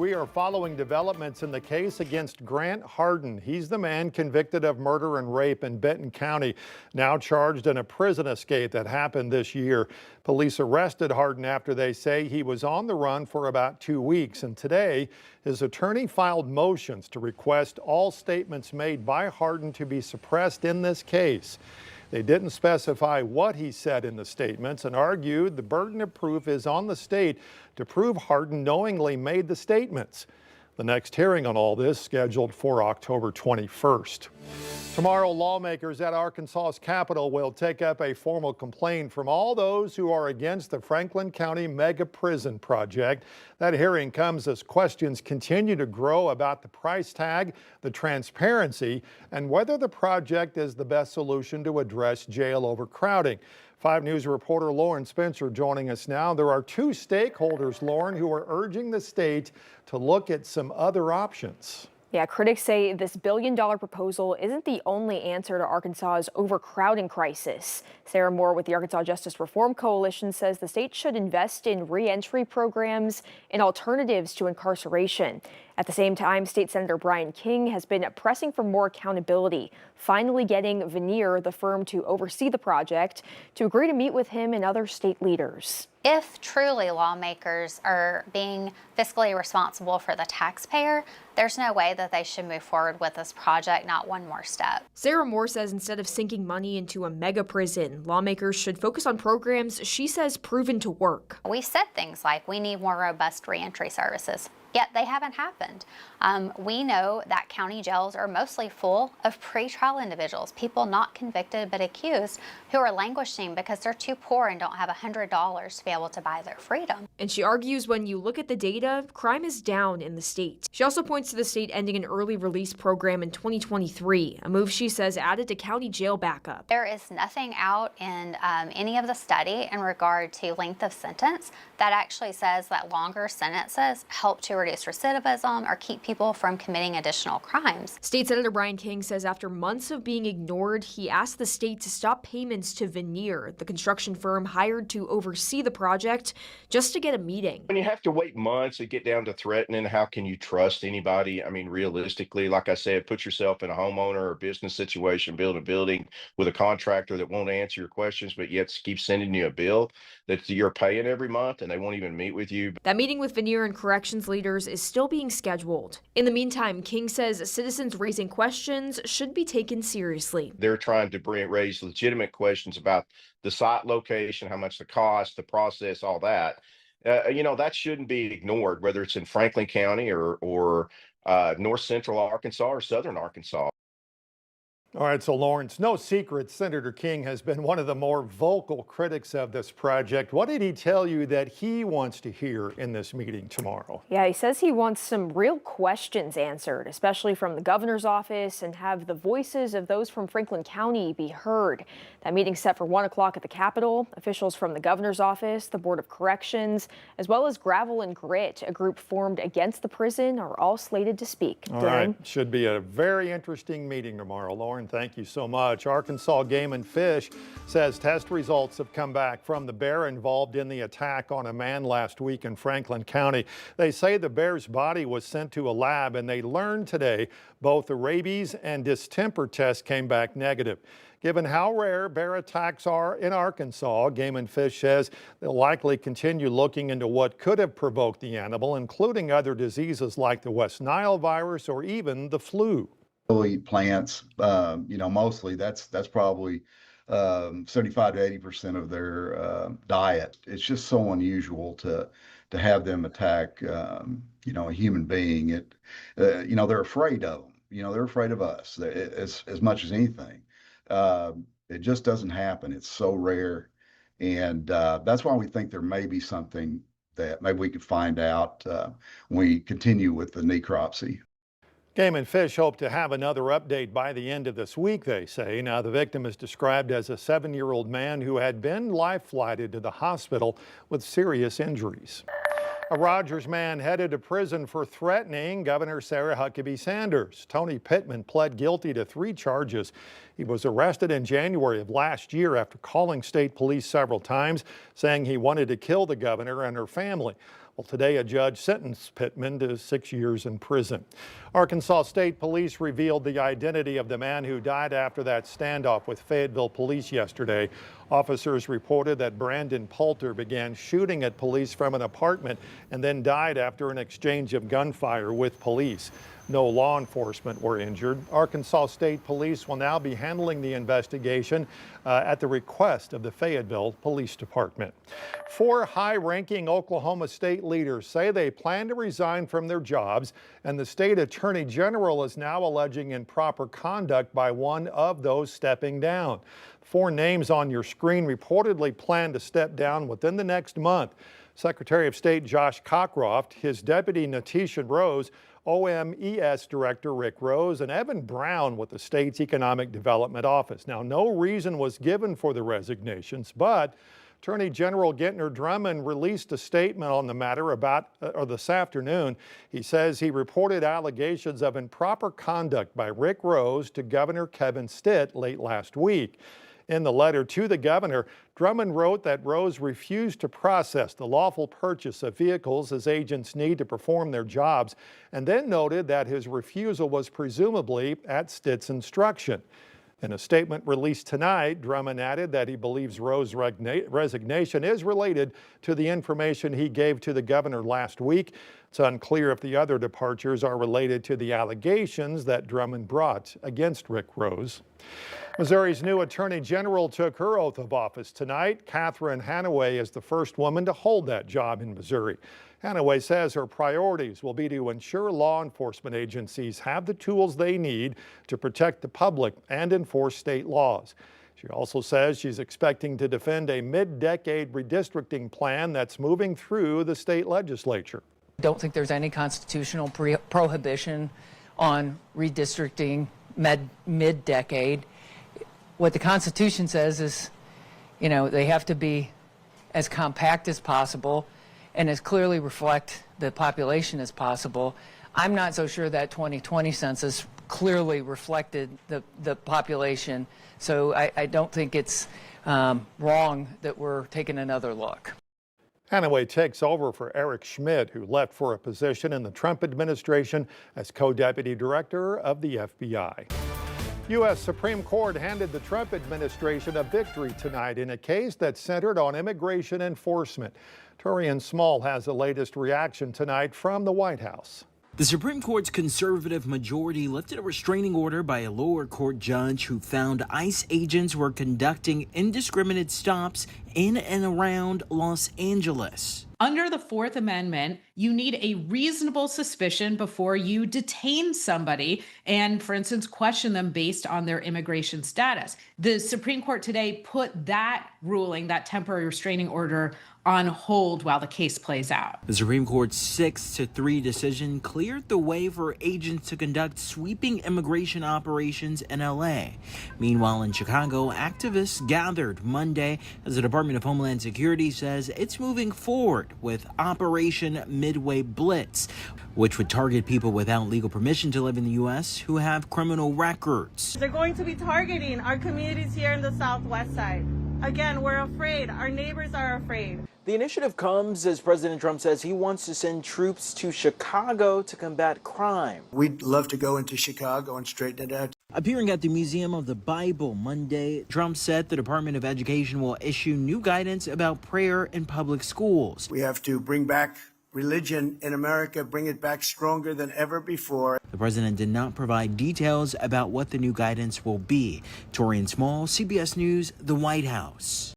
We are following developments in the case against Grant Hardin. He's the man convicted of murder and rape in Benton County, now charged in a prison escape that happened this year. Police arrested Hardin after they say he was on the run for about 2 weeks. And today, his attorney filed motions to request all statements made by Hardin to be suppressed in this case. They didn't specify what he said in the statements and argued the burden of proof is on the state to prove Hardin knowingly made the statements. The next hearing on all this scheduled for October 21st. Tomorrow, lawmakers at Arkansas's Capitol will take up a formal complaint from all those who are against the Franklin County mega prison project. That hearing comes as questions continue to grow about the price tag, the transparency, and whether the project is the best solution to address jail overcrowding. 5 News reporter Lauren Spencer joining us now. There are 2 stakeholders, Lauren, who are urging the state to look at some other options. Yeah, critics say this billion-dollar proposal isn't the only answer to Arkansas's overcrowding crisis. Sarah Moore with the Arkansas Justice Reform Coalition says the state should invest in re-entry programs and alternatives to incarceration. At the same time, State Senator Brian King has been pressing for more accountability, finally getting Veneer, the firm to oversee the project, to agree to meet with him and other state leaders. If truly lawmakers are being fiscally responsible for the taxpayer, there's no way that they should move forward with this project, not one more step. Sarah Moore says instead of sinking money into a mega prison, lawmakers should focus on programs she says proven to work. We said things like we need more robust reentry services. Yet they haven't happened. We know that county jails are mostly full of pretrial individuals, people not convicted but accused, who are languishing because they're too poor and don't have $100 to be able to buy their freedom. And she argues when you look at the data, crime is down in the state. She also points to the state ending an early release program in 2023, a move she says added to county jail backup. There is nothing out in any of the study in regard to length of sentence that actually says that longer sentences help to reduce recidivism or keep people from committing additional crimes. State Senator Brian King says after months of being ignored, he asked the state to stop payments to Veneer, the construction firm hired to oversee the project, just to get a meeting. When you have to wait months to get down to threatening, how can you trust anybody? I mean, realistically, like I said, put yourself in a homeowner or business situation, build a building with a contractor that won't answer your questions, but yet keeps sending you a bill that you're paying every month and they won't even meet with you. That meeting with Veneer and corrections leaders is still being scheduled. In the meantime, King says citizens raising questions should be taken seriously. They're trying to raise legitimate questions about the site location, how much the cost, the process, all that. That shouldn't be ignored, whether it's in Franklin County or north central Arkansas or southern Arkansas. All right, so Lawrence, no secret Senator King has been one of the more vocal critics of this project. What did he tell you that he wants to hear in this meeting tomorrow? Yeah, he says he wants some real questions answered, especially from the governor's office, and have the voices of those from Franklin County be heard. That meeting's set for 1 o'clock at the Capitol. Officials from the governor's office, the Board of Corrections, as well as Gravel and Grit, a group formed against the prison, are all slated to speak. All right, should be a very interesting meeting tomorrow, Lauren. Thank you so much. Arkansas Game and Fish says test results have come back from the bear involved in the attack on a man last week in Franklin County. They say the bear's body was sent to a lab and they learned today both the rabies and distemper tests came back negative. Given how rare bear attacks are in Arkansas, Game and Fish says they'll likely continue looking into what could have provoked the animal, including other diseases like the West Nile virus or even the flu. Eat plants, mostly that's probably 75 to 80% of their diet. It's just so unusual to have them attack, a human being. They're afraid of them. They're afraid of us as much as anything. It just doesn't happen. It's so rare, and that's why we think there may be something that maybe we could find out when we continue with the necropsy. Game and Fish hope to have another update by the end of this week, they say. Now, the victim is described as a 7-year-old man who had been life-flighted to the hospital with serious injuries. A Rogers man headed to prison for threatening Governor Sarah Huckabee Sanders. Tony Pittman pled guilty to 3 charges. He was arrested in January of last year after calling state police several times, saying he wanted to kill the governor and her family. Well, today a judge sentenced Pittman to 6 years in prison. Arkansas State Police revealed the identity of the man who died after that standoff with Fayetteville police yesterday. Officers reported that Brandon Poulter began shooting at police from an apartment and then died after an exchange of gunfire with police. No law enforcement were injured. Arkansas State Police will now be handling the investigation at the request of the Fayetteville Police Department. 4 high-ranking Oklahoma state leaders say they plan to resign from their jobs, and the state attorney general is now alleging improper conduct by one of those stepping down. 4 names on your screen reportedly plan to step down within the next month. Secretary of State Josh Cockcroft, his deputy Natisha Rose, OMES Director Rick Rose, and Evan Brown with the state's Economic Development Office. Now, no reason was given for the resignations, but Attorney General Gentner Drummond released a statement on the matter this afternoon. He says he reported allegations of improper conduct by Rick Rose to Governor Kevin Stitt late last week. In the letter to the governor, Drummond wrote that Rose refused to process the lawful purchase of vehicles his agents need to perform their jobs, and then noted that his refusal was presumably at Stitt's instruction. In a statement released tonight, Drummond added that he believes Rose's resignation is related to the information he gave to the governor last week. It's unclear if the other departures are related to the allegations that Drummond brought against Rick Rose. Missouri's new Attorney General took her oath of office tonight. Catherine Hanaway is the first woman to hold that job in Missouri. Hanaway says her priorities will be to ensure law enforcement agencies have the tools they need to protect the public and enforce state laws. She also says she's expecting to defend a mid-decade redistricting plan that's moving through the state legislature. I don't think there's any constitutional prohibition on redistricting mid-decade. What the Constitution says is, they have to be as compact as possible and as clearly reflect the population as possible. I'm not so sure that 2020 census clearly reflected the population, so I don't think it's wrong that we're taking another look. Hanaway takes over for Eric Schmidt, who left for a position in the Trump administration as co-deputy director of the FBI. U.S. Supreme Court handed the Trump administration a victory tonight in a case that centered on immigration enforcement. Torian Small has the latest reaction tonight from the White House. The Supreme Court's conservative majority lifted a restraining order by a lower court judge who found ICE agents were conducting indiscriminate stops in and around Los Angeles. Under the Fourth Amendment, you need a reasonable suspicion before you detain somebody and, for instance, question them based on their immigration status. The Supreme Court today put that ruling, that temporary restraining order, on hold while the case plays out. The Supreme Court's 6-3 decision cleared the way for agents to conduct sweeping immigration operations in LA. Meanwhile, in Chicago, activists gathered Monday as the Department of Homeland Security says it's moving forward with Operation Midway Blitz, which would target people without legal permission to live in the U.S. who have criminal records. They're going to be targeting our communities here in the Southwest side. Again, we're afraid. Our neighbors are afraid. The initiative comes as President Trump says he wants to send troops to Chicago to combat crime. We'd love to go into Chicago and straighten it out. Appearing at the Museum of the Bible Monday, Trump said the Department of Education will issue new guidance about prayer in public schools. We have to bring back religion in America, bring it back stronger than ever before. The president did not provide details about what the new guidance will be. Torian Small, CBS News, the White House.